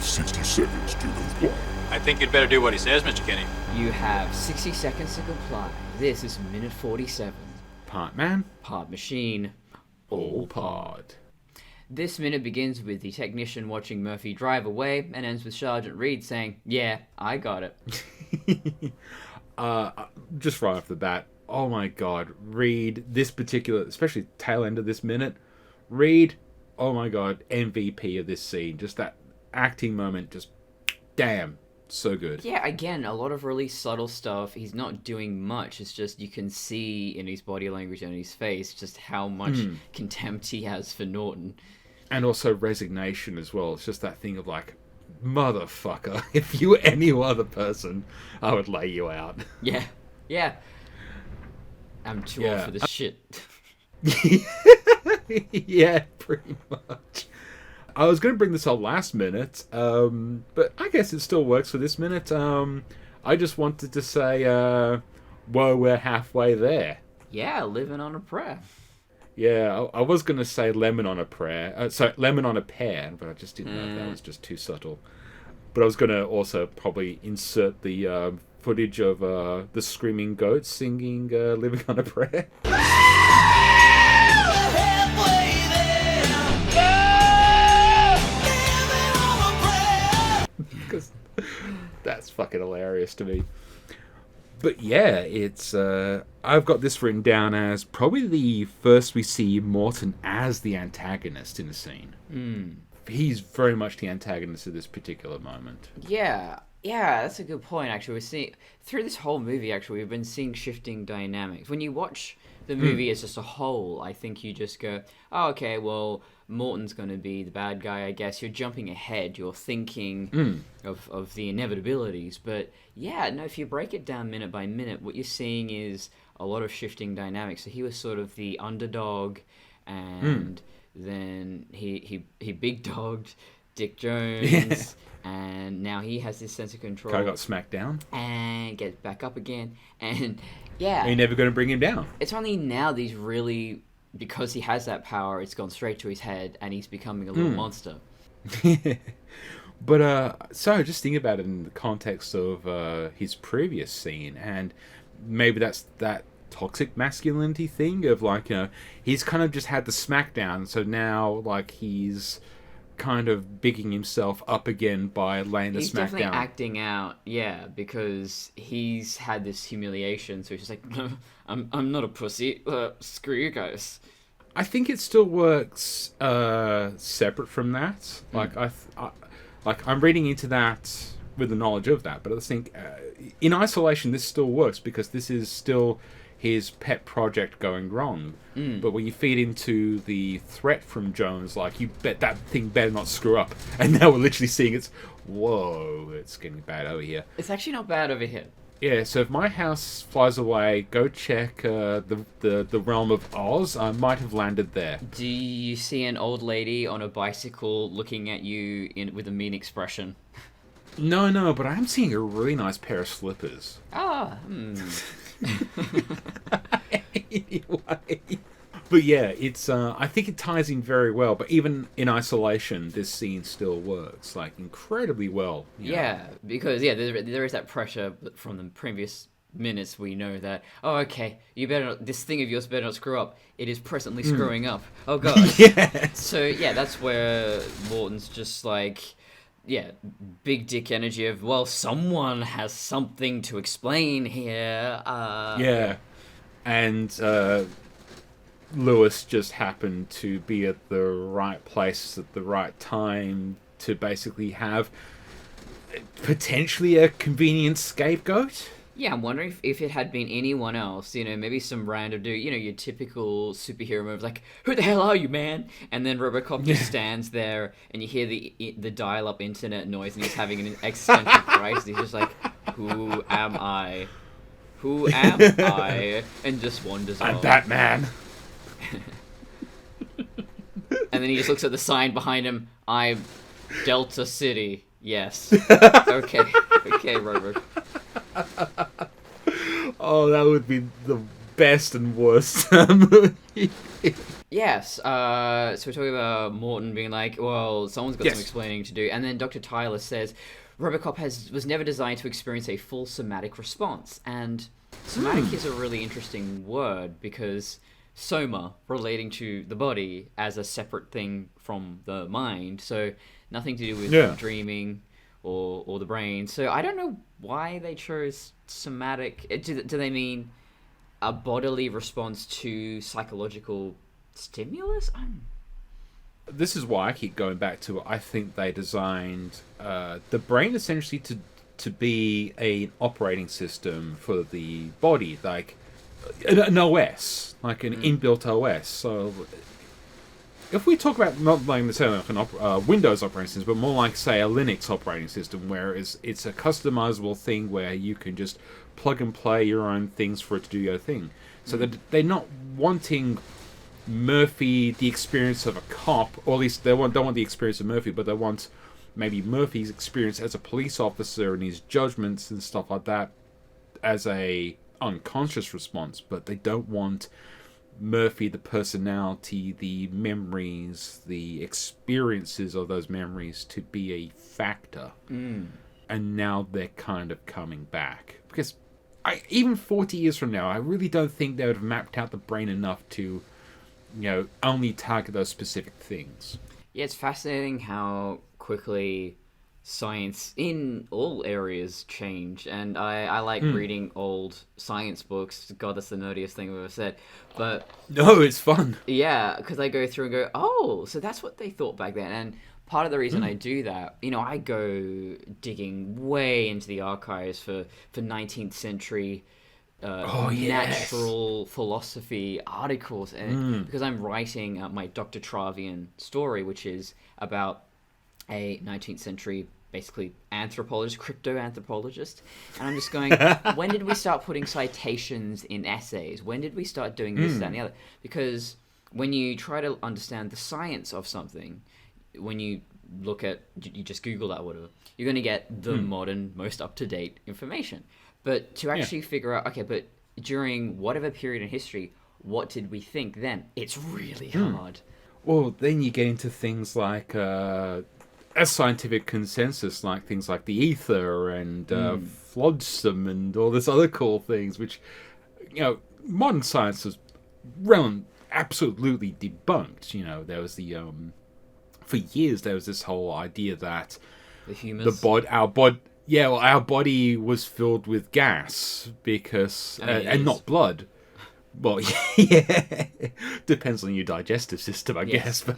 60 seconds to comply. I think you'd better do what he says, Mr. Kenny. You have 60 seconds to comply. This is minute 47. Part man, Part machine. all pod. This minute begins with the technician watching Murphy drive away and ends with Sergeant Reed saying, "Yeah, I got it." Just right off the bat, oh my god, Reed, this particular, especially tail end of this minute, Reed, oh my god, MVP of this scene. Just that acting moment, just damn, so good. Yeah, again, a lot of really subtle stuff. He's not doing much. It's just you can see in his body language and his face just how much contempt he has for Norton. And also resignation as well. It's just that thing of like, motherfucker, if you were any other person, I would lay you out. Yeah, yeah. I'm too old for this shit. Yeah, pretty much. I was going to bring this up last minute, but I guess it still works for this minute. I just wanted to say, whoa, we're halfway there. Yeah, living on a prayer. Yeah, I was going to say lemon on a prayer. Lemon on a pear, but I just didn't know if that was just too subtle. But I was going to also probably insert the footage of the screaming goats singing Living on a Prayer. Because that's fucking hilarious to me. But yeah, it's I've got this written down as probably the first we see Morton as the antagonist in the scene. He's very much the antagonist of this particular moment. Yeah, that's a good point, actually. We're seeing, through this whole movie, actually, we've been seeing shifting dynamics. When you watch the movie as just a whole, I think you just go, oh, okay, well, Morton's going to be the bad guy, I guess. You're jumping ahead. You're thinking of the inevitabilities. But yeah, no, if you break it down minute by minute, what you're seeing is a lot of shifting dynamics. So he was sort of the underdog, and then he big dogged Dick Jones, and now he has this sense of control. Kind of got smacked down. And gets back up again. And yeah. You're never going to bring him down. It's only now these really... because he has that power, it's gone straight to his head, and he's becoming a little monster. But, so just think about it in the context of his previous scene, and maybe that's that toxic masculinity thing of, like, he's kind of just had the smackdown, so now, like, he's kind of bigging himself up again by laying the smackdown. He's definitely acting out, yeah, because he's had this humiliation, so he's just like, no, I'm not a pussy, screw you guys. I think it still works separate from that. Like, I'm reading into that with the knowledge of that, but I think in isolation this still works because this is still his pet project going wrong. But when you feed into the threat from Jones, like, you bet that thing better not screw up. And now we're literally seeing whoa, it's getting bad over here. It's actually not bad over here. Yeah, so if my house flies away, go check the realm of Oz. I might have landed there. Do you see an old lady on a bicycle looking at you with a mean expression? No, but I am seeing a really nice pair of slippers. Anyway. But yeah, it's I think it ties in very well, but even in isolation, this scene still works, like, incredibly well. Yeah, because, there is that pressure from the previous minutes. We know that, oh, okay, you better not, this thing of yours better not screw up. It is presently screwing up. Oh, God. Yeah. So, yeah, that's where Morton's just like, big dick energy of, well, someone has something to explain here. And Lewis just happened to be at the right place at the right time to basically have potentially a convenient scapegoat. Yeah, I'm wondering if it had been anyone else, maybe some random dude, your typical superhero move, like, who the hell are you, man? And then Robocop just stands there, and you hear the dial-up internet noise, and he's having an existential crisis. He's just like, who am I? Who am I? And just wanders off. I'm Batman. And then he just looks at the sign behind him, I'm Delta City. Yes. Okay, Robocop. Oh, that would be the best and worst movie. Yes. So we're talking about Morton being like, well, someone's got Yes. some explaining to do, and then Dr. Tyler says, Robocop was never designed to experience a full somatic response, and somatic is a really interesting word because soma relating to the body as a separate thing from the mind, so nothing to do with Yeah. dreaming or the brain. So I don't know why they chose somatic. Do they mean a bodily response to psychological stimulus? This is why I keep going back to it. I think they designed the brain essentially to be an operating system for the body, like an OS, like an inbuilt OS. So if we talk about not like necessarily like an Windows operating system, but more like, say, a Linux operating system, where it's a customizable thing where you can just plug and play your own things for it to do your thing. So that they're not wanting Murphy the experience of a cop, or at least don't want the experience of Murphy, but they want maybe Murphy's experience as a police officer and his judgments and stuff like that as a unconscious response. But they don't want Murphy, the personality, the memories, the experiences of those memories to be a factor. And now they're kind of coming back. Because even 40 years from now, I really don't think they would have mapped out the brain enough to, only target those specific things. Yeah, it's fascinating how quickly science in all areas change, and I like reading old science books. God, that's the nerdiest thing I've ever said. But No, it's fun. yeah, because I go through and go, oh, so that's what they thought back then. And part of the reason I do that, I go digging way into the archives for 19th century natural philosophy articles, and because I'm writing my Dr. Travian story, which is about a 19th century basically anthropologist, crypto-anthropologist, and I'm just going, when did we start putting citations in essays? When did we start doing this, that, and the other? Because when you try to understand the science of something, when you just Google that or whatever, you're going to get the modern, most up-to-date information. But to actually figure out, okay, but during whatever period in history, what did we think then? It's really hard. Well, then you get into things like a scientific consensus, like things like the ether and flotsam and all this other cool things, which, modern science has absolutely debunked. There was the for years there was this whole idea that The humus. our body was filled with gas because and not blood. Well, yeah, depends on your digestive system, I guess. But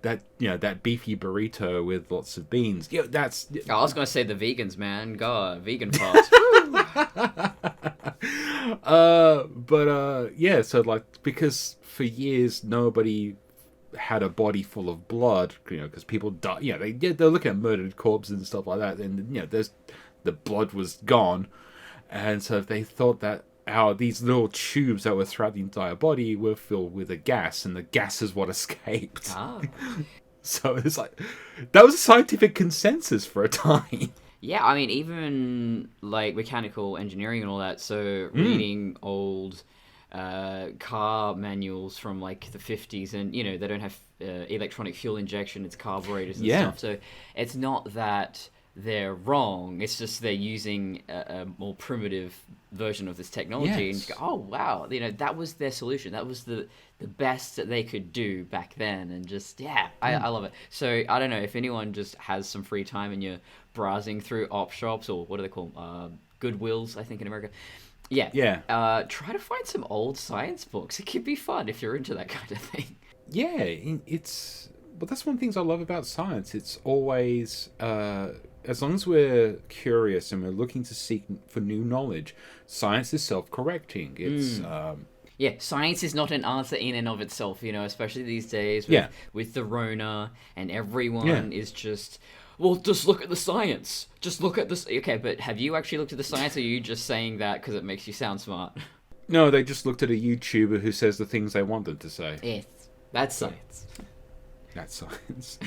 that beefy burrito with lots of beans. That's. I was gonna say the vegans, man. God, vegan parts. So like, because for years nobody had a body full of blood, because people die. They're looking at murdered corpses and stuff like that, and the blood was gone, and so they thought that these little tubes that were throughout the entire body were filled with a gas, and the gas is what escaped. So it's like that was a scientific consensus for a time. Yeah, I mean, even like mechanical engineering and all that. So reading old car manuals from like the 50s, and they don't have electronic fuel injection, it's carburetors and stuff. So it's not that they're wrong, it's just they're using a more primitive version of this technology. And you go, oh wow, that was their solution, that was the best that they could do back then. And just I love it. So I don't know if anyone just has some free time and you're browsing through op shops, or what are they called, Goodwills, I think, in America. Try to find some old science books. It could be fun if you're into that kind of thing. But that's one of the things I love about science. It's always, as long as we're curious and we're looking to seek for new knowledge, science is self-correcting. It's science is not an answer in and of itself, especially these days with the Rona, and everyone is just, well, just look at the science. Just look at this. Okay, but have you actually looked at the science, or are you just saying that because it makes you sound smart? No, they just looked at a YouTuber who says the things they want them to say. Yes, that's science. That's science.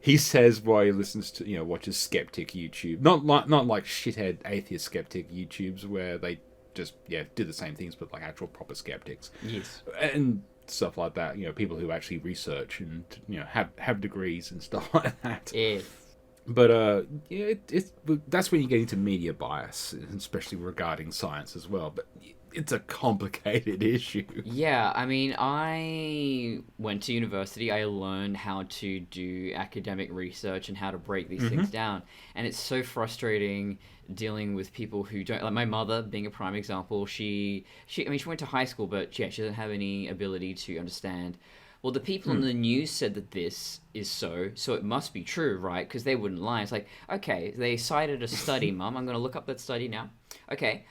He says while he listens to, watches skeptic YouTube. Not like shithead atheist skeptic YouTubes where they just do the same things, but like actual proper skeptics. Yes. And stuff like that. People who actually research and have degrees and stuff like that. Yeah. But that's when you get into media bias, especially regarding science as well. But it's a complicated issue. Yeah, I mean, I went to university. I learned how to do academic research and how to break these things down. And it's so frustrating dealing with people who don't, like my mother being a prime example. She went to high school, but she doesn't have any ability to understand. Well, the people on the news said that this is so it must be true, right? Because they wouldn't lie. It's like, okay, they cited a study, Mum. I'm going to look up that study now. Okay,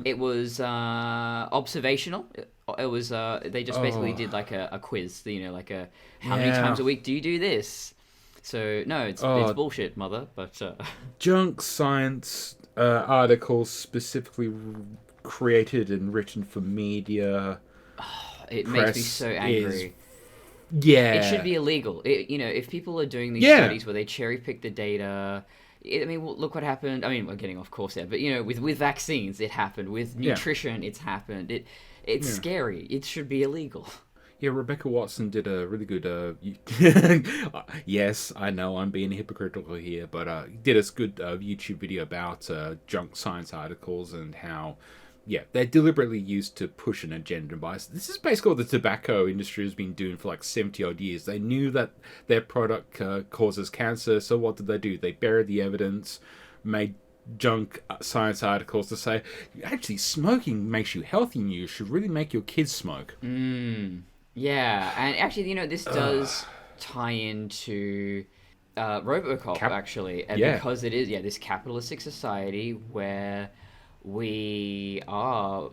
it was observational. It was they just basically did like a quiz, like how many times a week do you do this? So no, it's bullshit, Mother. But junk science articles specifically created and written for media. It makes me so angry. It should be illegal. If people are doing these studies where they cherry pick the data. I mean, look what happened. I mean, we're getting off course there, but with vaccines, it happened. With nutrition, it's happened. It's scary. It should be illegal. Yeah, Rebecca Watson did a really good. Yes, I know I'm being hypocritical here, but did a good YouTube video about junk science articles and how. Yeah, they're deliberately used to push an agenda and bias. This is basically what the tobacco industry has been doing for like 70-odd years. They knew that their product causes cancer, so what did they do? They buried the evidence, made junk science articles to say, actually, smoking makes you healthy and you should really make your kids smoke. Yeah, and actually, this does tie into Robocop, actually. And because it is, this capitalistic society where we are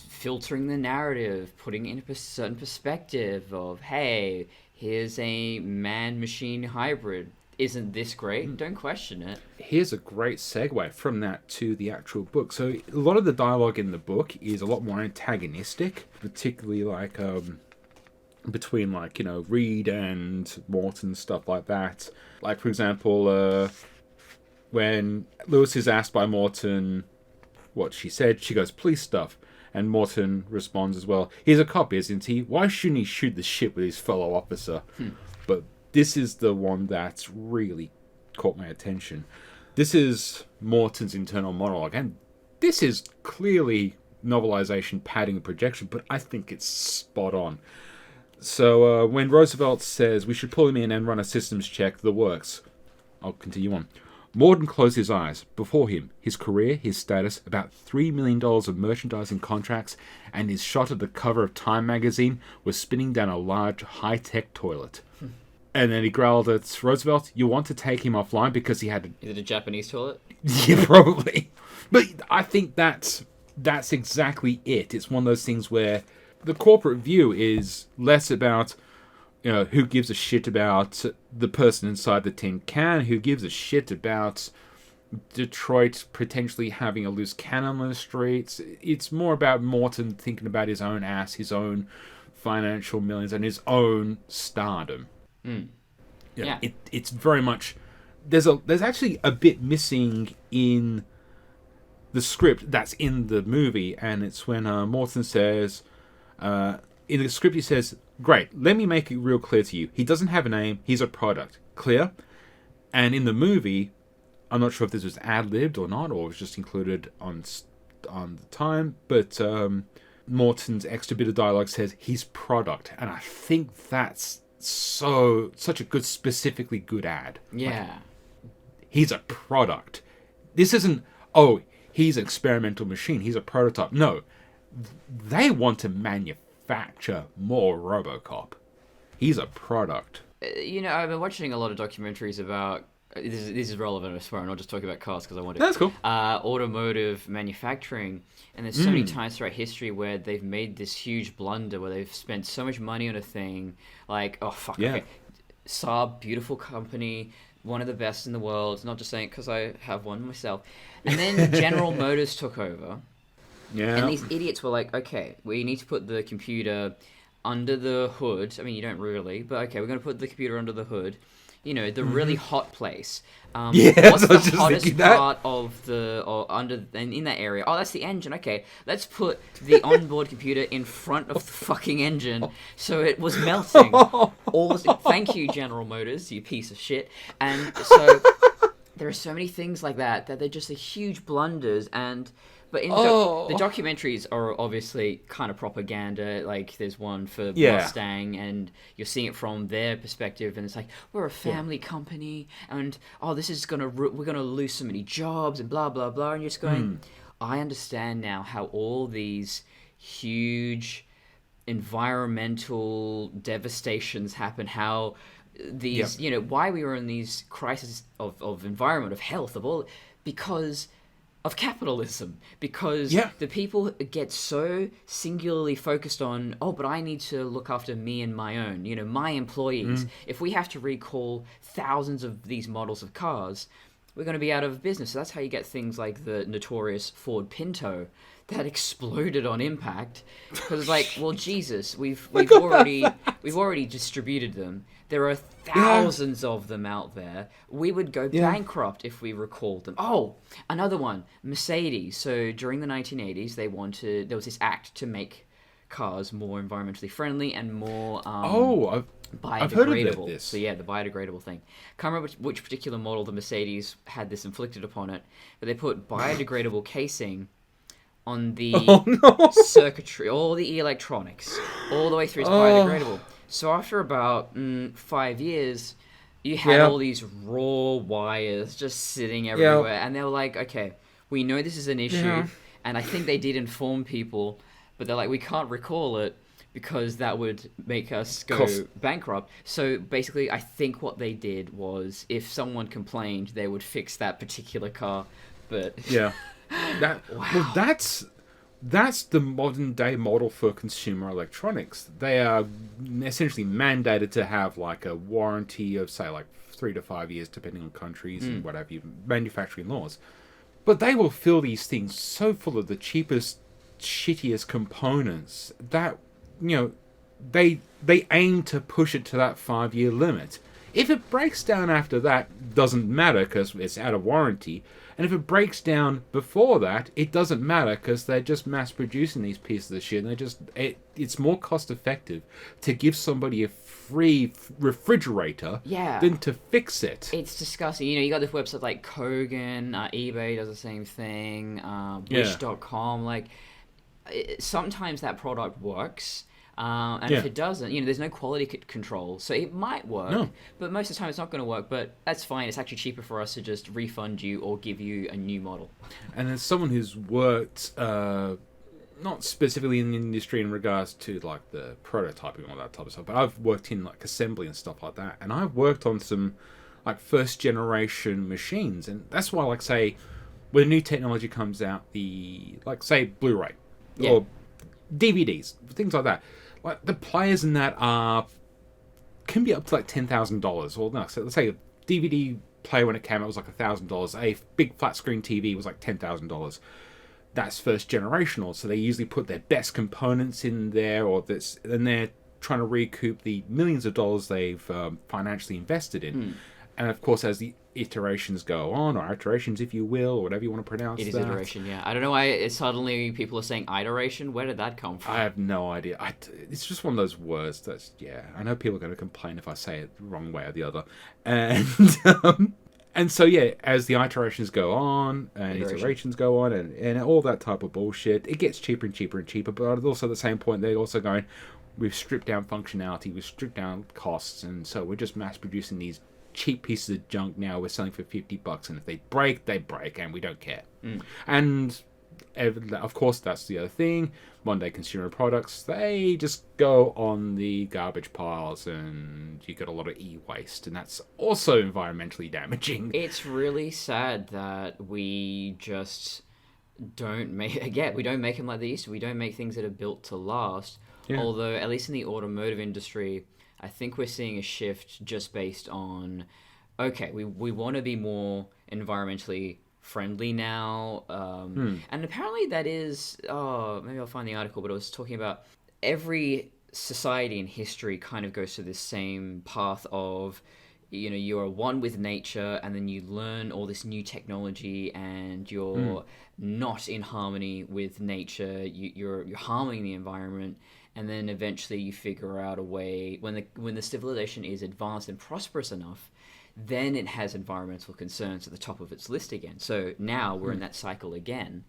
filtering the narrative, putting it in a certain perspective of, hey, here's a man-machine hybrid. Isn't this great? Don't question it. Here's a great segue from that to the actual book. So a lot of the dialogue in the book is a lot more antagonistic, particularly like between Reed and Morton, stuff like that. Like, for example, when Lewis is asked by Morton what she said, she goes, "Police stuff." And Morton responds as well, "He's a cop, isn't he? Why shouldn't he shoot the shit with his fellow officer?" But this is the one that's really caught my attention. This is Morton's internal monologue, and this is clearly novelization, padding, and projection, but I think it's spot on. So when Roosevelt says, "We should pull him in and run a systems check," the works. I'll continue on. Morton closed his eyes. Before him, his career, his status, about $3 million of merchandising contracts, and his shot at the cover of Time magazine was spinning down a large, high-tech toilet. And then he growled at Roosevelt, "You want to take him offline because he had Is it a Japanese toilet? Yeah, probably. But I think that's exactly it. It's one of those things where the corporate view is less about who gives a shit about the person inside the tin can, who gives a shit about Detroit potentially having a loose cannon on the streets. It's more about Morton thinking about his own ass, his own financial millions, and his own stardom. It's very much... There's actually a bit missing in the script that's in the movie, and it's when Morton says... in the script he says, "Great, let me make it real clear to you. He doesn't have a name, he's a product. Clear?" And in the movie, I'm not sure if this was ad-libbed or not, or was just included on the time, but Morton's extra bit of dialogue says, "He's product." And I think that's such a good, specifically good ad. Yeah. Like, he's a product. This isn't, he's an experimental machine, he's a prototype. No. They want to manufacture more Robocop. He's a product. I've been watching a lot of documentaries about... This is relevant as far, and I'll just talk about cars because I want to... That's cool. Automotive manufacturing. And there's so many times throughout history where they've made this huge blunder, where they've spent so much money on a thing. Like, okay. Saab, beautiful company, one of the best in the world. Not just saying because I have one myself. And then General Motors took over. Yeah. And these idiots were like, okay, we need to put the computer under the hood. I mean, you don't really, but okay, we're going to put the computer under the hood. the really hot place. Yeah, What's I the was just hottest thinking that. part of and in that area? Oh, that's the engine. Okay, let's put the onboard computer in front of the fucking engine, so it was melting. Thank you, General Motors, you piece of shit. And so there are so many things like that they're just huge blunders. But the documentaries are obviously kind of propaganda. Like, there's one for Mustang, and you're seeing it from their perspective, and it's like, we're a family company, and this is we're gonna lose so many jobs, and blah blah blah. And you're just going, I understand now how all these huge environmental devastations happen. How these, why we were in these crises of environment, of health, of all, because of capitalism, because the people get so singularly focused on, but I need to look after me and my own, my employees. If we have to recall thousands of these models of cars, we're going to be out of business. So that's how you get things like the notorious Ford Pinto that exploded on impact, because it's like, well, Jesus, we've already distributed them. There are thousands of them out there. We would go bankrupt if we recalled them. Oh, another one, Mercedes. So during the 1980s, there was this act to make cars more environmentally friendly and more biodegradable. I've heard about this. So yeah, the biodegradable thing. Can't remember which particular model the Mercedes had this inflicted upon it, but they put biodegradable casing on the circuitry, all the electronics, all the way through. It's biodegradable. So after about 5 years, you had all these raw wires just sitting everywhere, and they were like, okay, we know this is an issue, and I think they did inform people, but they're like, we can't recall it because that would make us go bankrupt. So basically, I think what they did was, if someone complained, they would fix that particular car, but... Yeah. Well, that's the modern day model for consumer electronics. They are essentially mandated to have like a warranty of, say, like 3 to 5 years, depending on countries and whatever, manufacturing laws. But they will fill these things so full of the cheapest, shittiest components that, they aim to push it to that 5-year limit. If it breaks down after that, doesn't matter because it's out of warranty. And if it breaks down before that, it doesn't matter because they're just mass producing these pieces of shit. And it's more cost effective to give somebody a free refrigerator than to fix it. It's disgusting. You got this website like Kogan, eBay does the same thing, Wish.com. Like, sometimes that product works. And if it doesn't, there's no quality control. So it might work, but most of the time it's not going to work. But that's fine. It's actually cheaper for us to just refund you or give you a new model. And as someone who's worked, not specifically in the industry in regards to like the prototyping and all that type of stuff, but I've worked in like assembly and stuff like that. And I've worked on some like first generation machines. And that's why, like, say, when new technology comes out, say Blu-ray or DVDs, things like that. Like, the players in that can be up to like $10,000, or no, so let's say a DVD player when it came out was like $1,000. A big flat screen TV was like $10,000. That's first generational, so they usually put their best components in there, and they're trying to recoup the millions of dollars they've financially invested in. And of course, as the iterations go on, or iterations, if you will, or whatever you want to pronounce it is that. iteration, yeah. I don't know why suddenly people are saying iteration. Where did that come from? I have no idea. It's just one of those words that's, I know people are going to complain if I say it the wrong way or the other. And so, as the iterations go on, and iterations go on, and all that type of bullshit, it gets cheaper and cheaper and cheaper. But also at the same point, they're also going, we've stripped down functionality, we've stripped down costs, and so we're just mass producing these cheap pieces of junk now we're selling for $50, and if they break, they break, and we don't care. And of course, that's the other thing. Modern day consumer products, they just go on the garbage piles, and you get a lot of e-waste, and that's also environmentally damaging. It's really sad that we just don't make them like they used to. We don't make things that are built to last. Although, at least in the automotive industry, I think we're seeing a shift just based on, we want to be more environmentally friendly now. And apparently that is, maybe I'll find the article, but it was talking about every society in history kind of goes through this same path of you are one with nature, and then you learn all this new technology, and you're not in harmony with nature. You're harming the environment, and then eventually you figure out a way when the civilization is advanced and prosperous enough, then it has environmental concerns at the top of its list again. So now we're in that cycle again.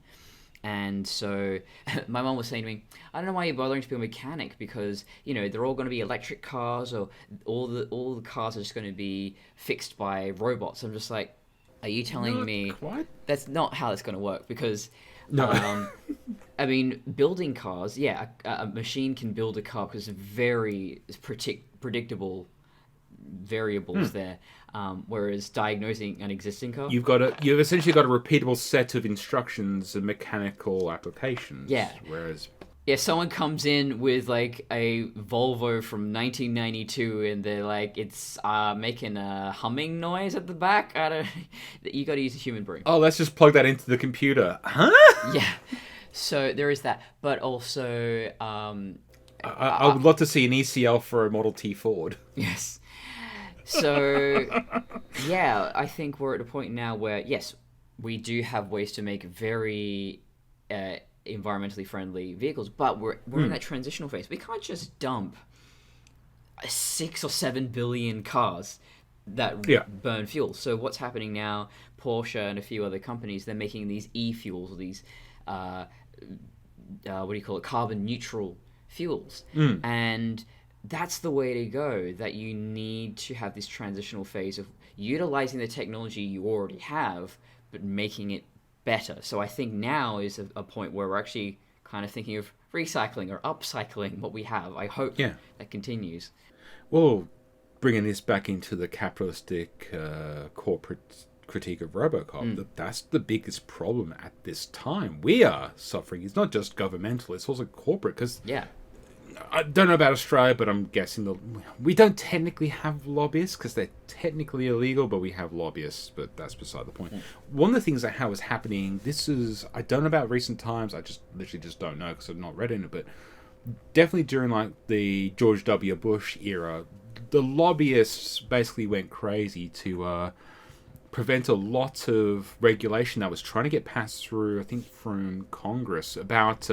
And so my mom was saying to me, I don't know why you're bothering to be a mechanic, because, they're all going to be electric cars, or all the cars are just going to be fixed by robots. I'm just like, are you telling me quite. That's not how it's going to work? Because, No. I mean, building cars, a machine can build a car because very predictable variables there. Whereas diagnosing an existing car, You've essentially got a repeatable set of instructions and mechanical applications. Yeah. Whereas, someone comes in with like a Volvo from 1992, and they're like, it's making a humming noise at the back. You got to use a human brain. oh, let's just plug that into the computer, huh? Yeah. So there is that, but also, I would love to see an ECL for a Model T Ford. yes. So, I think we're at a point now where, yes, we do have ways to make very environmentally friendly vehicles, but we're in that transitional phase. We can't just dump 6 or 7 billion cars that burn fuel. So what's happening now, Porsche and a few other companies, they're making these e-fuels, these, carbon neutral fuels. And that's the way to go, that you need to have this transitional phase of utilizing the technology you already have, but making it better. So I think now is a point where we're actually kind of thinking of recycling or upcycling what we have. I hope that continues. Well, bringing this back into the capitalistic corporate critique of Robocop, that's the biggest problem at this time. We are suffering. It's not just governmental, it's also corporate, because I don't know about Australia, but I'm guessing we don't technically have lobbyists because they're technically illegal, but we have lobbyists, but that's beside the point. One of the things that was happening, I don't know about recent times, I just literally just don't know because I've not read in it, but definitely during like the George W. Bush era, the lobbyists basically went crazy to prevent a lot of regulation that was trying to get passed through, I think, from Congress about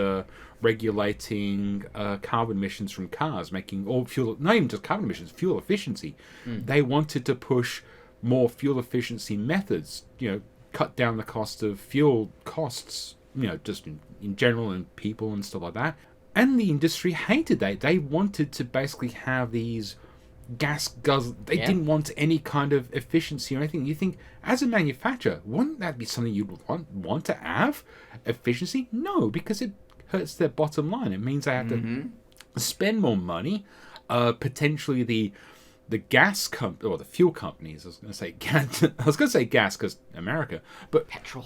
regulating carbon emissions from cars, making all fuel, not even just carbon emissions, fuel efficiency. They wanted to push more fuel efficiency methods, cut down the cost of fuel costs, just in general, and people and stuff like that. And the industry hated that. They wanted to basically have these gas guzzle. They didn't want any kind of efficiency or anything. You think, as a manufacturer, wouldn't that be something you'd want to have? Efficiency? No, because it hurts their bottom line. It means they have to spend more money. Potentially the gas company or the fuel companies. I was going to say gas because America, but Petrol.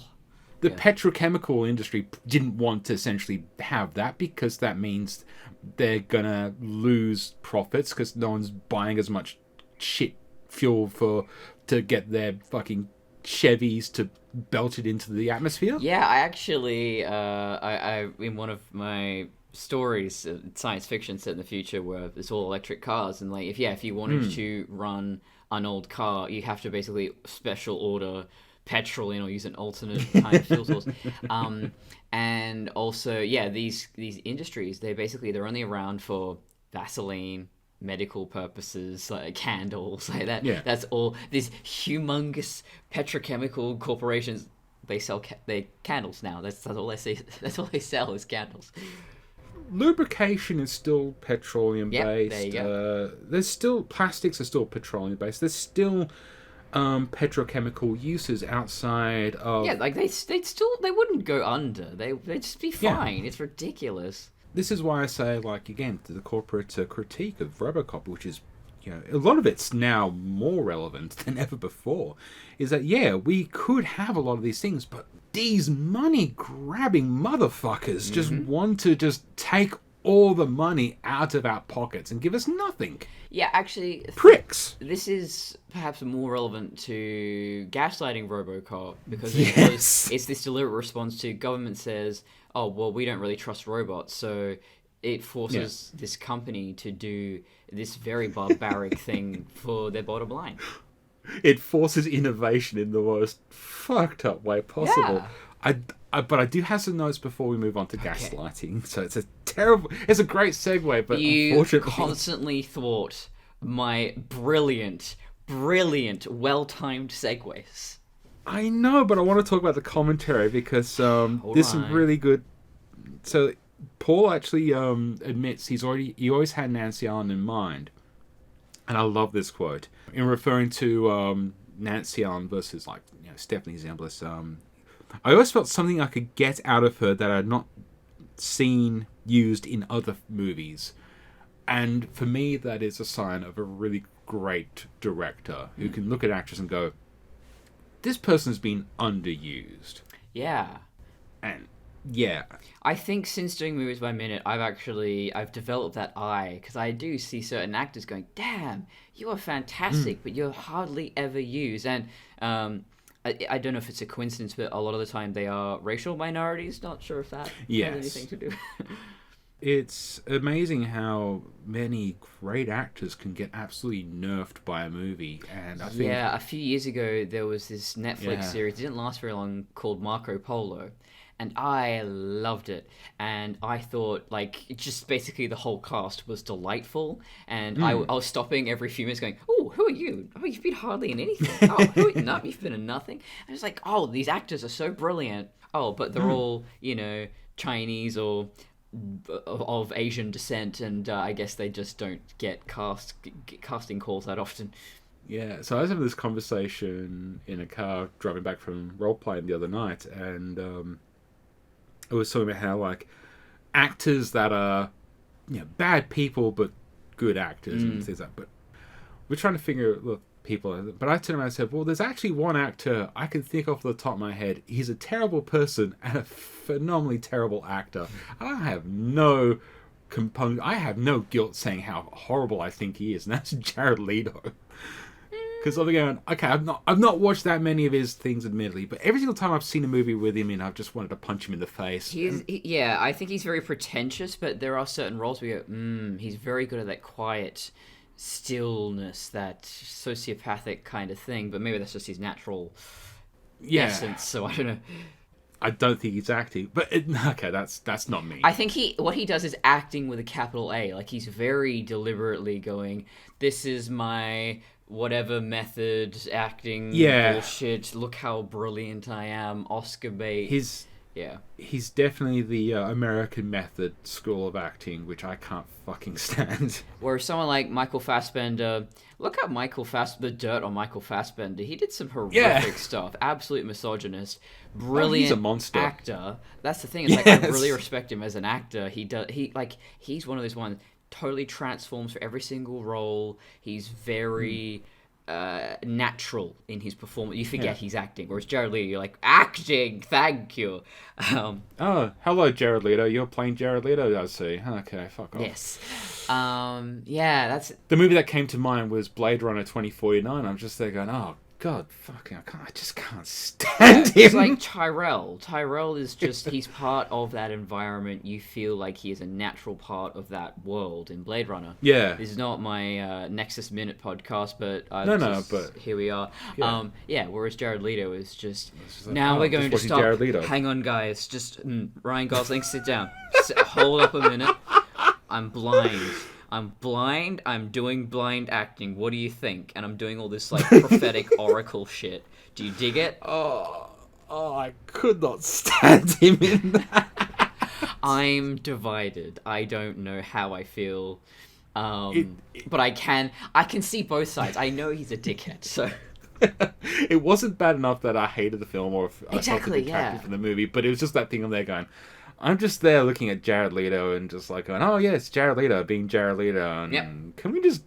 The petrochemical industry didn't want to essentially have that, because that means they're gonna lose profits because no one's buying as much shit fuel to get their fucking Chevys to belch it into the atmosphere. Yeah, I actually, I in one of my stories, science fiction set in the future, where it's all electric cars, and like if you wanted to run an old car, you have to basically special order petrol in or use an alternate kind of fuel source. And also, these industries, they're only around for Vaseline, medical purposes, like candles, like that. Yeah. That's all. These humongous petrochemical corporations, they sell they candles now. That's all they see. That's all they sell is candles. Lubrication is still petroleum based. There you go. There's still plastics are still petroleum based. There's still petrochemical uses outside of... Yeah, like they wouldn't go under. They'd just be fine. It's ridiculous. This is why I say, like, again, to the corporate critique of Robocop, which is, a lot of it's now more relevant than ever before, is that, we could have a lot of these things, but these money-grabbing motherfuckers just want to just take all the money out of our pockets and give us nothing. Yeah, actually... Pricks! This is perhaps more relevant to gaslighting Robocop, because it's this deliberate response to government says, oh, well, we don't really trust robots, so it forces this company to do this very barbaric thing for their bottom line. It forces innovation in the most fucked up way possible. But I do have some notes before we move on to gaslighting. So it's a great segue, but You unfortunately... constantly thwart my brilliant, well-timed segues. I know, but I want to talk about the commentary because there's some really good... So Paul actually admits he always had Nancy Allen in mind. And I love this quote. In referring to Nancy Allen versus Stephanie Zamblis, I always felt something I could get out of her that I had not seen used in other movies. And for me, that is a sign of a really great director who can look at actors and go, this person's been underused. Yeah. And yeah. I think since doing Movies by Minute, I've developed that eye, because I do see certain actors going, damn, you are fantastic, but you're hardly ever used. And I don't know if it's a coincidence, but a lot of the time they are racial minorities. Not sure if that has anything to do. It's amazing how many great actors can get absolutely nerfed by a movie. And I think... a few years ago, there was this Netflix series, it didn't last very long, called Marco Polo. And I loved it. And I thought, just basically the whole cast was delightful. And I was stopping every few minutes going, oh, who are you? Oh, you've been hardly in anything. Oh, no, you've been in nothing. And it's like, oh, these actors are so brilliant. Oh, but they're all, Chinese or of Asian descent. And I guess they just don't get casting calls that often. Yeah, so I was having this conversation in a car driving back from role-playing the other night. And... it was talking about how, actors that are, bad people but good actors and things like that. But we're trying to figure out people. But I turned around and said, well, there's actually one actor I can think off the top of my head. He's a terrible person and a phenomenally terrible actor. I have no guilt saying how horrible I think he is, and that's Jared Leto. Because I'm going, okay, I've not watched that many of his things, admittedly, but every single time I've seen a movie with him in, I've just wanted to punch him in the face. I think he's very pretentious, but there are certain roles where you go, he's very good at that quiet stillness, that sociopathic kind of thing, but maybe that's just his natural essence, so I don't know. I don't think he's acting, but that's not me. I think what he does is acting with a capital A. He's very deliberately going, this is my... whatever method, acting, bullshit, look how brilliant I am, Oscar bait. He's definitely the American method school of acting, which I can't fucking stand. Whereas someone like Michael Fassbender, look at the dirt on Michael Fassbender. He did some horrific stuff, absolute misogynist, brilliant he's a monster. Actor. That's the thing, is I really respect him as an actor. He's one of those ones, totally transforms for every single role. He's very natural in his performance. You forget he's acting. Whereas Jared Leto, you're like, acting, thank you. Oh, hello, Jared Leto. You're playing Jared Leto, I see. Okay, fuck off. Yes. That's... The movie that came to mind was Blade Runner 2049. I'm just there going, oh, God, fucking, I just can't stand him. It's like Tyrell. Tyrell is just, he's part of that environment. You feel like he is a natural part of that world in Blade Runner. Yeah. This is not my Nexus Minute podcast, but but here we are. Yeah. Whereas Jared Leto is just like, now we're going to stop. Jared Leto. Hang on, guys. Just Ryan Gosling, sit down. Hold up a minute. I'm blind, I'm doing blind acting. What do you think? And I'm doing all this prophetic oracle shit. Do you dig it? Oh, I could not stand him in that. I'm divided. I don't know how I feel. But I can see both sides. I know he's a dickhead, so... It wasn't bad enough that I hated the film or I felt detracted from the movie, but it was just that thing on there going... I'm just there looking at Jared Leto and just going, oh yes, Jared Leto being Jared Leto. And can we just?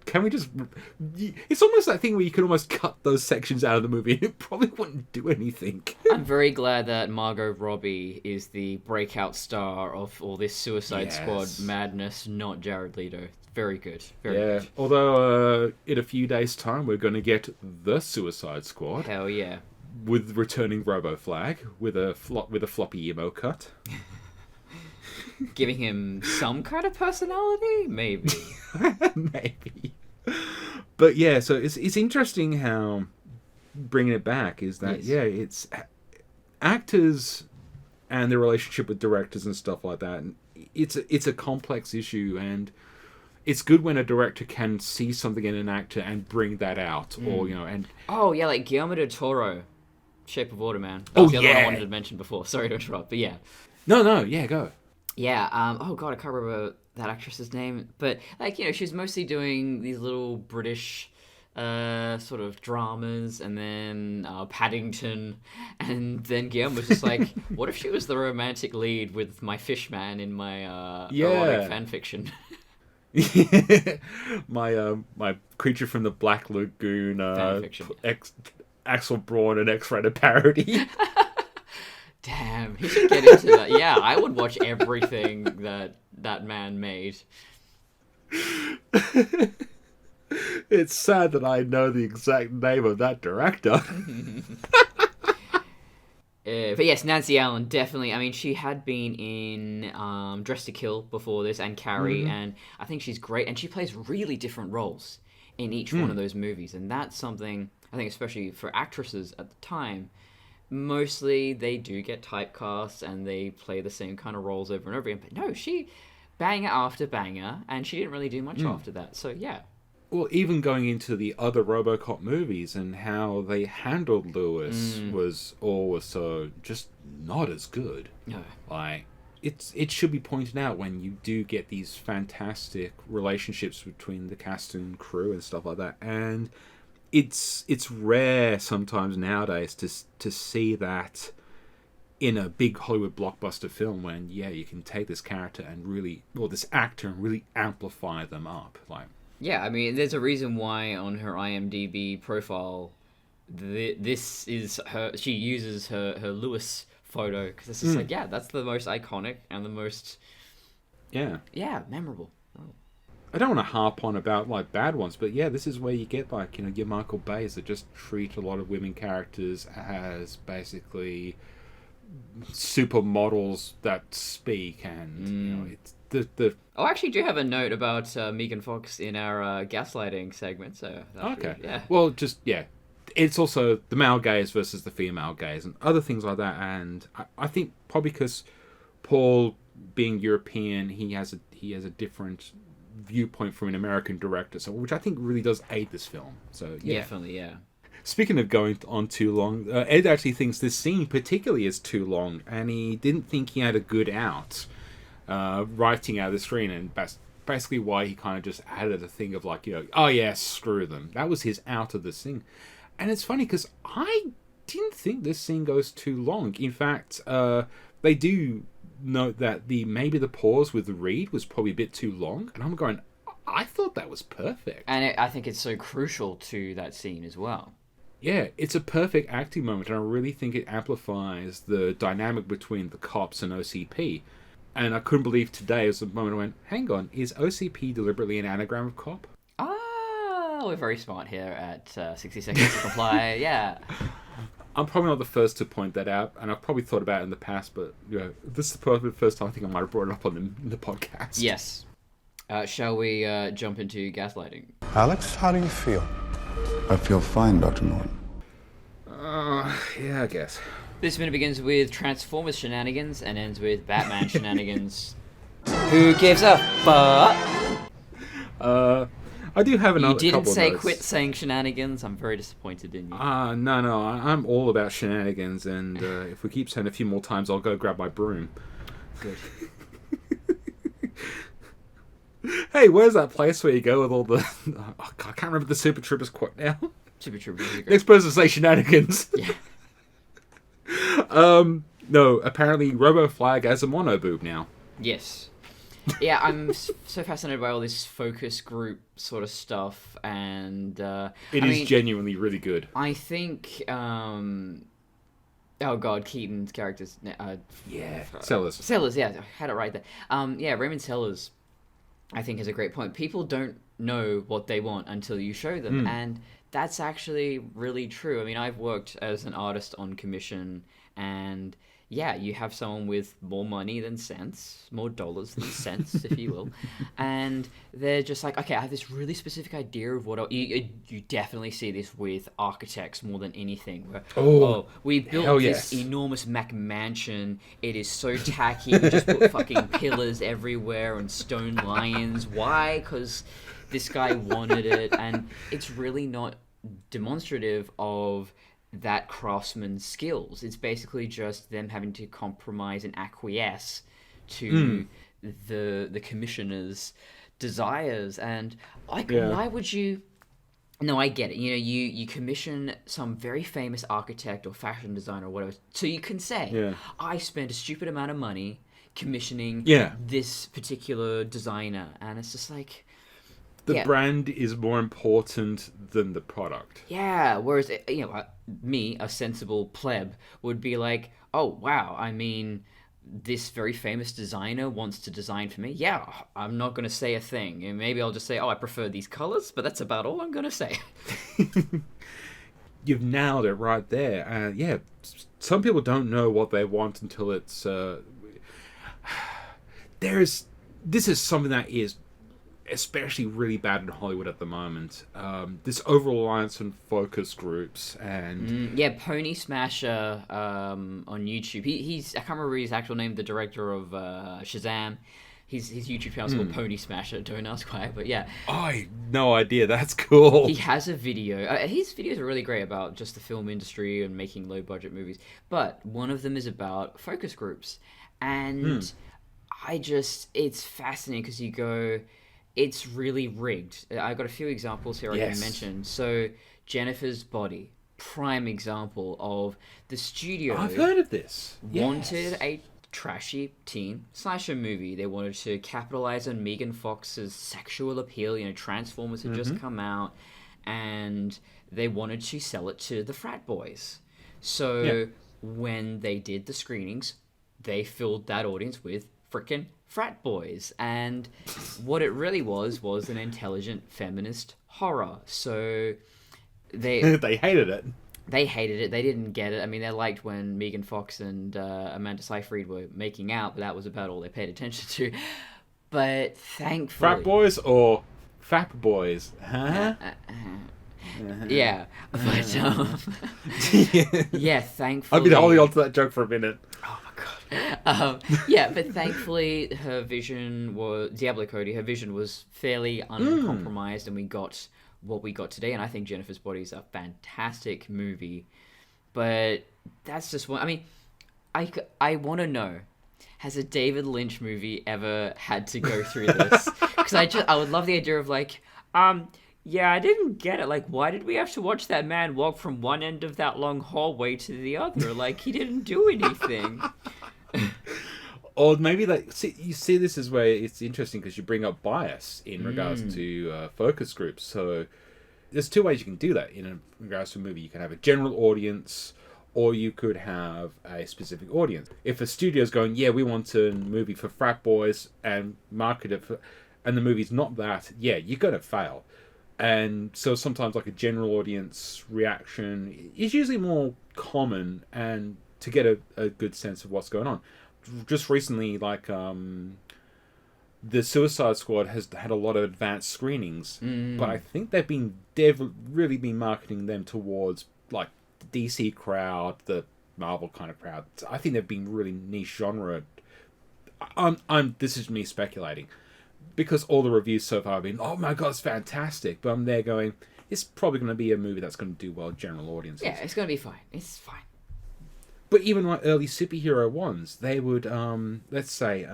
It's almost that thing where you could almost cut those sections out of the movie and it probably wouldn't do anything. I'm very glad that Margot Robbie is the breakout star of all this Suicide Squad madness, not Jared Leto. Very good. Very good. Although in a few days' time we're going to get the Suicide Squad. Hell yeah. With returning Roboflag with a floppy emo cut. Giving him some kind of personality? Maybe. Maybe. But yeah, so it's interesting how bringing it back is that Yes. it's actors and their relationship with directors and stuff like that. And it's a complex issue, and it's good when a director can see something in an actor and bring that out, or and Oh yeah, like Guillermo del Toro, Shape of Water, man. That Oh, was the other one I yeah. wanted to mention before. Sorry to interrupt, but yeah. no, yeah, go. Yeah, oh god, I can't remember that actress's name, but like, she's mostly doing these little British sort of dramas, and then Paddington, and then Guillermo was just like, what if she was the romantic lead with my fish man in my erotic fanfiction? my creature from the Black Lagoon Fanfiction. Axel Braun and X-rated parody. Damn, he should get into that. Yeah, I would watch everything that man made. It's sad that I know the exact name of that director. But yes, Nancy Allen, definitely. I mean, she had been in Dress to Kill before this, and Carrie, and I think she's great. And she plays really different roles in each one of those movies. And that's something, I think, especially for actresses at the time, mostly they do get typecast and they play the same kind of roles over and over again. But no, she banger after banger, and she didn't really do much after that. So yeah. Well, even going into the other Robocop movies and how they handled Lewis was always so just not as good. No. Like, it should be pointed out when you do get these fantastic relationships between the cast and crew and stuff like that, and it's rare sometimes nowadays to see that in a big Hollywood blockbuster film, when you can take this character and really, or this actor, and really amplify them up. Like, Yeah, I mean, there's a reason why on her IMDb profile, this is her. She uses her Lewis photo, because it's just like, yeah, that's the most iconic and the most memorable. I don't want to harp on about like bad ones, but yeah, this is where you get like, your Michael Bays that just treat a lot of women characters as basically supermodels that speak, and it's the Oh, I actually do have a note about Megan Fox in our gaslighting segment. So that's okay, yeah. well, it's also the male gaze versus the female gaze and other things like that, and I think probably because Paul, being European, he has a different viewpoint from an American director, so which I think really does aid this film. So yeah. Definitely, yeah. Speaking of going on too long, Ed actually thinks this scene particularly is too long, and he didn't think he had a good out writing out of the screen, and that's basically why he kind of just added a thing of like, oh yeah, screw them. That was his out of the scene. And it's funny because I didn't think this scene goes too long. In fact, they do note that maybe the pause with Reed was probably a bit too long, and I'm going, I thought that was perfect. And I think it's so crucial to that scene as well. Yeah, it's a perfect acting moment, and I really think it amplifies the dynamic between the cops and OCP. And I couldn't believe today was the moment I went, hang on, is OCP deliberately an anagram of cop? We're very smart here at 60 Seconds to Comply, yeah. I'm probably not the first to point that out, and I've probably thought about it in the past, but this is probably the first time I think I might have brought it up on the podcast. Yes. Shall we jump into gaslighting? Alex, how do you feel? I feel fine, Dr. Morton. Yeah, I guess. This minute begins with Transformers shenanigans and ends with Batman shenanigans. Who gives a fuck? I do have another. You didn't couple say notes. quit saying shenanigans. I'm very disappointed in you. No, I'm all about shenanigans, and if we keep saying a few more times, I'll go grab my broom. Good. Hey, where's that place where you go with all the... I can't remember the Super Troopers quote now. Super true. Next person to say shenanigans. Yeah. No, apparently Roboflag has a monoboob now. Yes. Yeah, I'm so fascinated by all this focus group sort of stuff, and I mean, genuinely really good. I think, oh god, Keaton's characters. Sellers. Sellers, yeah, I had it right there. Yeah, Raymond Sellers, I think, has a great point. People don't know what they want until you show them, and that's actually really true. I mean, I've worked as an artist on commission, and yeah, you have someone with more money than sense, more dollars than sense, if you will, and they're just like, okay, I have this really specific idea of you definitely see this with architects more than anything. Where, we built this enormous McMansion. It is so tacky. We just put fucking pillars everywhere and stone lions. Why? Because this guy wanted it, and it's really not demonstrative of that craftsman's skills. It's basically just them having to compromise and acquiesce to the commissioner's desires. And like, why would you? No, I get it. You know, you commission some very famous architect or fashion designer or whatever, so you can say, I spent a stupid amount of money commissioning this particular designer, and it's just like, the brand is more important than the product. Yeah, whereas, you know, me, a sensible pleb, would be like, oh, wow, I mean, this very famous designer wants to design for me. Yeah, I'm not going to say a thing. And maybe I'll just say, oh, I prefer these colors, but that's about all I'm going to say. You've nailed it right there. Some people don't know what they want until it's... This is something that is especially really bad in Hollywood at the moment. This over-reliance on focus groups and... Pony Smasher on YouTube. He's I can't remember his actual name, the director of Shazam. His YouTube channel is called Pony Smasher. Don't ask why, but yeah. I had no idea. That's cool. He has a video. His videos are really great about just the film industry and making low-budget movies. But one of them is about focus groups. And it's fascinating because you go... It's really rigged. I've got a few examples here I can mention. So, Jennifer's Body, prime example of the studio... I've heard of this. Wanted a trashy teen slasher movie. They wanted to capitalize on Megan Fox's sexual appeal. You know, Transformers had just come out, and they wanted to sell it to the frat boys. So, when they did the screenings, they filled that audience with frickin' frat boys, and what it really was an intelligent feminist horror. So they hated it. They hated it. They didn't get it. I mean, they liked when Megan Fox and Amanda Seyfried were making out, but that was about all they paid attention to. But thankfully, frat boys or fap boys, huh? Yeah, but thankfully, I've been holding on to that joke for a minute. Oh my god. But thankfully her vision was Diablo Cody. Her vision was fairly uncompromised, and we got what we got today. And I think Jennifer's Body is a fantastic movie. But that's just one. I mean, I want to know, has a David Lynch movie ever had to go through this? Because I would love the idea of like, yeah, I didn't get it. Like, why did we have to watch that man walk from one end of that long hallway to the other? Like, he didn't do anything. Or maybe you see this as where it's interesting because you bring up bias in regards to focus groups. So there's two ways you can do that in regards to a movie. You can have a general audience, or you could have a specific audience. If a studio's going, yeah, we want a movie for frat boys and market it for, and the movie's not that, yeah, you're going to fail. And so sometimes like a general audience reaction is usually more common, and to get a good sense of what's going on. Just recently, like the Suicide Squad has had a lot of advanced screenings, but I think they've really been marketing them towards like the DC crowd, the Marvel kind of crowd. I think they've been really niche genre. This is me speculating, because all the reviews so far have been, oh my god, it's fantastic. But I'm there going, it's probably going to be a movie that's going to do well general audiences. Yeah, it's going to be fine. It's fine. But even like early superhero ones, they would, let's say,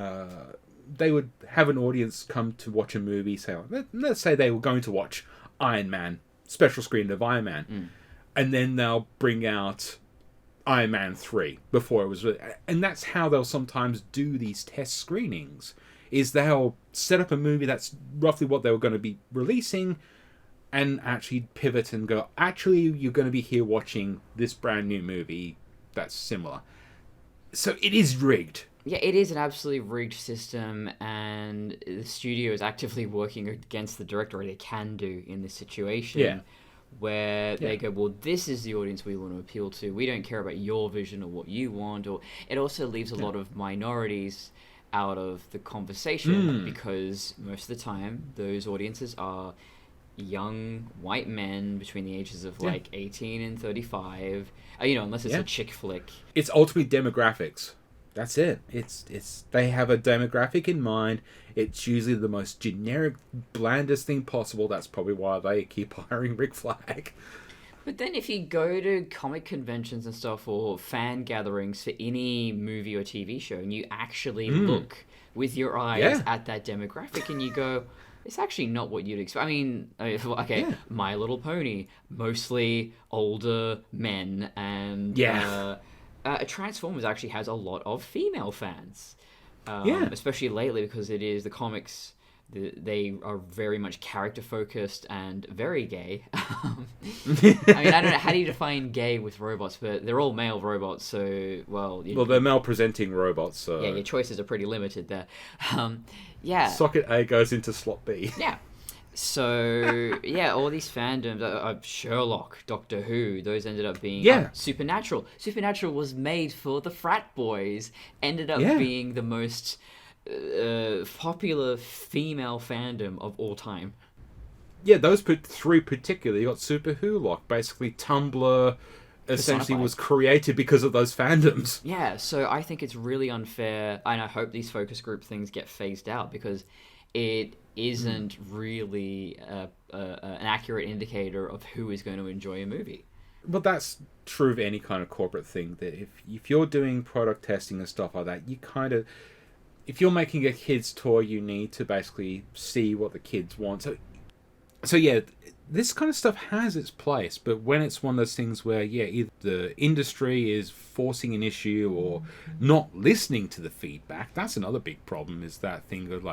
they would have an audience come to watch a movie. Say, let's say they were going to watch Iron Man, special screening of Iron Man, and then they'll bring out Iron Man 3 before it was, and that's how they'll sometimes do these test screenings. Is they'll set up a movie that's roughly what they were going to be releasing, and actually pivot and go, actually, you're going to be here watching this brand new movie that's similar. So it is rigged. Yeah, it is an absolutely rigged system, and the studio is actively working against the director, or they can do in this situation. Yeah. where they go, well, this is the audience we want to appeal to. We don't care about your vision or what you want. Or it also leaves a lot of minorities out of the conversation because most of the time those audiences are young white men between the ages of like 18 and 35. Unless it's a chick flick. It's ultimately demographics. That's it. It's they have a demographic in mind. It's usually the most generic, blandest thing possible. That's probably why they keep hiring Rick Flag. But then if you go to comic conventions and stuff or fan gatherings for any movie or TV show and you actually look with your eyes at that demographic and you go, it's actually not what you'd expect. I mean, My Little Pony, mostly older men, and Transformers actually has a lot of female fans. Especially lately because it is the comics. They are very much character focused and very gay. I mean, I don't know, how do you define gay with robots? But they're all male robots, so they're male presenting robots. So your choices are pretty limited there. Socket A goes into slot B. Yeah. So all these fandoms of Sherlock, Doctor Who, those ended up being Supernatural. Supernatural was made for the frat boys. Ended up being the most popular female fandom of all time. Yeah, those three particularly. You got Super Who, basically Tumblr essentially was created because of those fandoms. Yeah, so I think it's really unfair, and I hope these focus group things get phased out because it isn't really an accurate indicator of who is going to enjoy a movie. But that's true of any kind of corporate thing, that if you're doing product testing and stuff like that, you kind of... If you're making a kid's toy, you need to basically see what the kids want. So yeah, this kind of stuff has its place, but when it's one of those things where, either the industry is forcing an issue or not listening to the feedback, that's another big problem, is that thing of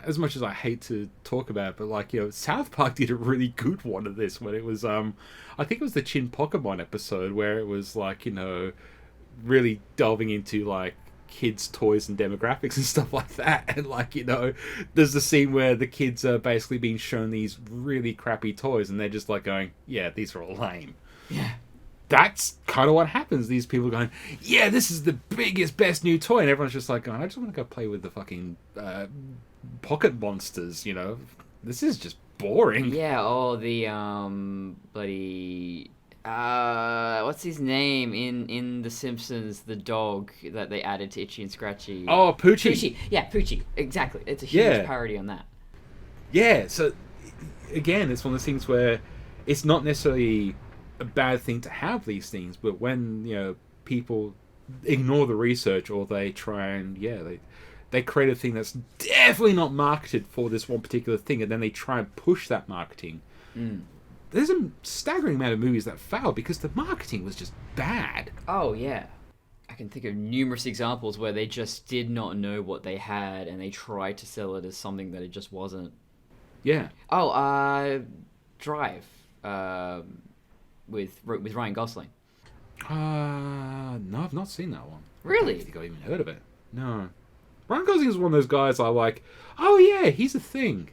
as much as I hate to talk about it, but South Park did a really good one of this when it was, I think it was the Chin Pokemon episode where it was really delving into kids' toys and demographics and stuff like that, and there's the scene where the kids are basically being shown these really crappy toys and they're just going, yeah, these are all lame. Yeah. That's kind of what happens. These people are going, yeah, this is the biggest, best new toy, and everyone's just going, I just want to go play with the fucking pocket monsters, This is just boring. Yeah, the bloody... what's his name in The Simpsons? The dog that they added to Itchy and Scratchy. Oh, Poochie. Poochie. Yeah, Poochie. Exactly. It's a huge parody on that. Yeah. So again, it's one of those things where it's not necessarily a bad thing to have these things, but when people ignore the research or they try and they create a thing that's definitely not marketed for this one particular thing, and then they try and push that marketing. There's a staggering amount of movies that failed because the marketing was just bad. Oh, yeah. I can think of numerous examples where they just did not know what they had and they tried to sell it as something that it just wasn't. Yeah. Oh, Drive, with Ryan Gosling. No, I've not seen that one. Really? I don't think I've even heard of it. No. Ryan Gosling is one of those guys I like, oh yeah, he's a thing.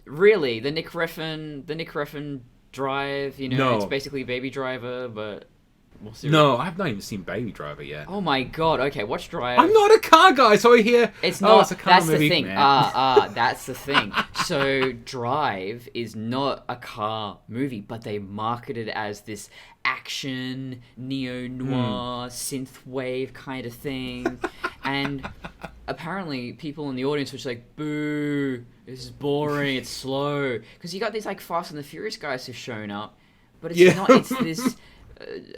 Really, the Nick Refn Drive, No. It's basically Baby Driver, but more serious. No, I've not even seen Baby Driver yet. Oh my god, okay, watch Drive. I'm not a car guy, so I hear, it's not, it's a car that's movie. the thing. That's the thing. So Drive is not a car movie, but they market it as this action, neo-noir, synthwave kind of thing. And apparently people in the audience were just like, boo, this is boring, it's slow. Because you got these Fast and the Furious guys who've shown up, but it's not,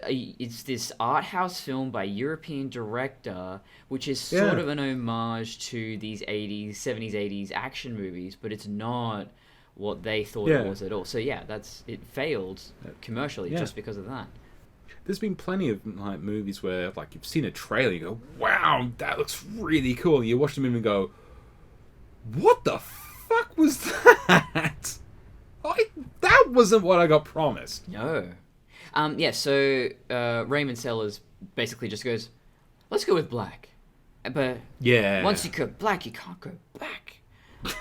it's this art house film by a European director, which is sort of an homage to these 70s, 80s action movies, but it's not what they thought it was at all. So it failed commercially just because of that. There's been plenty of movies where you've seen a trailer and you go, wow, that looks really cool, and you watch the movie and go, what the fuck was that? That wasn't what I got promised. No. So Raymond Sellers basically just goes, let's go with black. But once you go black, you can't go back.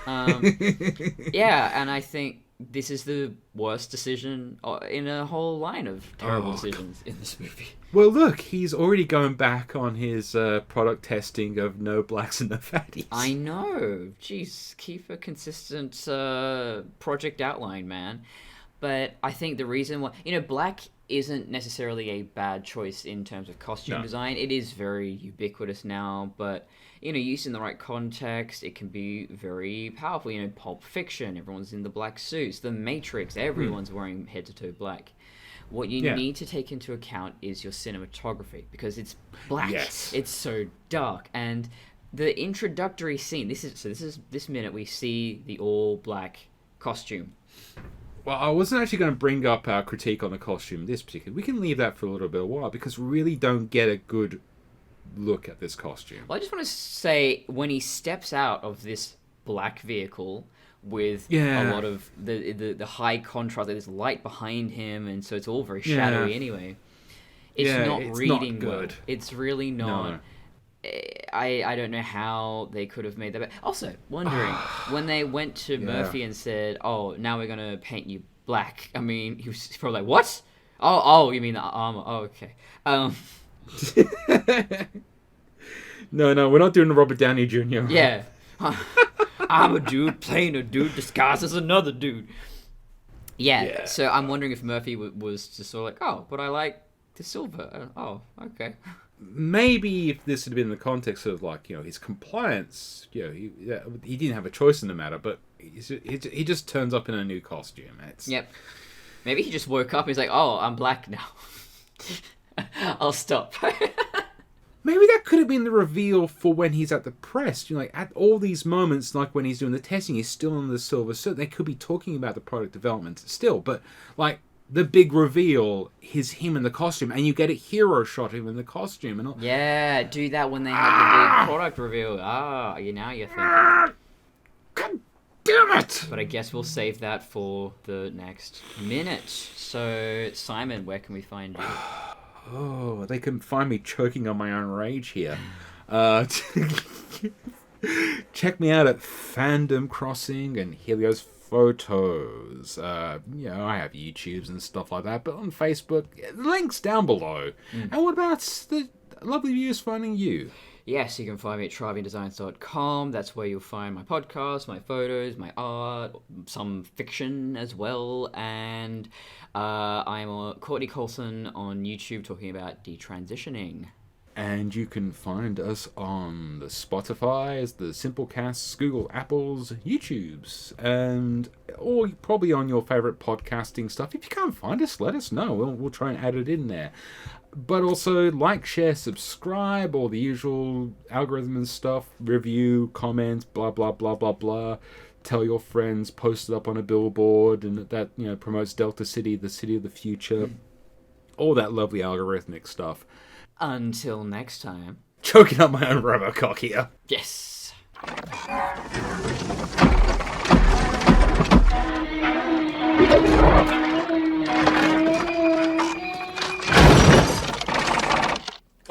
Yeah, and I think this is the worst decision in a whole line of terrible decisions in this movie. Well, look, he's already going back on his product testing of no blacks and no fatties. I know. Jeez, keep a consistent project outline, man. But I think the reason why... black isn't necessarily a bad choice in terms of costume design. It is very ubiquitous now, but... used in the right context, it can be very powerful. Pulp Fiction, everyone's in the black suits. The Matrix, everyone's wearing head-to-toe black. What you need to take into account is your cinematography, because it's black. Yes. It's so dark. And the introductory scene, this minute we see the all-black costume. Well, I wasn't actually going to bring up our critique on the costume this particular. We can leave that for a little bit of a while, because we really don't get a good look at this costume. Well, I just want to say, when he steps out of this black vehicle with a lot of the high contrast, there's light behind him, and so it's all very shadowy anyway. It's not reading not well. good. It's really not. No. I don't know how they could have made that. Also, wondering, when they went to Murphy and said, "Oh, now we're going to paint you black," I mean, he was probably like, "What? Oh, you mean the armor? Oh, okay." No, we're not doing the Robert Downey Jr. Yeah. I'm a dude playing a dude disguised as another dude. Yeah. So I'm wondering if Murphy was just sort of like, "Oh, but I like the silver." Oh, okay. Maybe if this had been in the context of, like, his compliance, he didn't have a choice in the matter, but he just turns up in a new costume. Yep. Maybe he just woke up and he's like, "Oh, I'm black now. I'll stop." Maybe that could have been the reveal for when he's at the press. At all these moments, like when he's doing the testing, he's still on the silver suit. They could be talking about the product development still, but the big reveal is him in the costume, and you get a hero shot of him in the costume and all. Yeah, do that when they have the big product reveal. Now you're thinking. God damn it! But I guess we'll save that for the next minute. So, Simon, where can we find you? Oh, they can find me choking on my own rage here. Check me out at Fandom Crossing and Helios Photos. I have YouTubes and stuff like that, but on Facebook, links down below. And what about the lovely viewers finding you? Yes, you can find me at traviandesigns.com. That's where you'll find my podcast, my photos, my art, some fiction as well. And I'm Courtney Coulson on YouTube talking about detransitioning. And you can find us on the Spotify's, the Simplecasts, Google, Apple's, YouTube's, or probably on your favourite podcasting stuff. If you can't find us, let us know. We'll try and add it in there. But also, like, share, subscribe, all the usual algorithm and stuff, review, comment, blah, blah, blah, blah, blah. Tell your friends, post it up on a billboard, and that promotes Delta City, the city of the future. All that lovely algorithmic stuff. Until next time. Choking up my own Robocop here. Yes.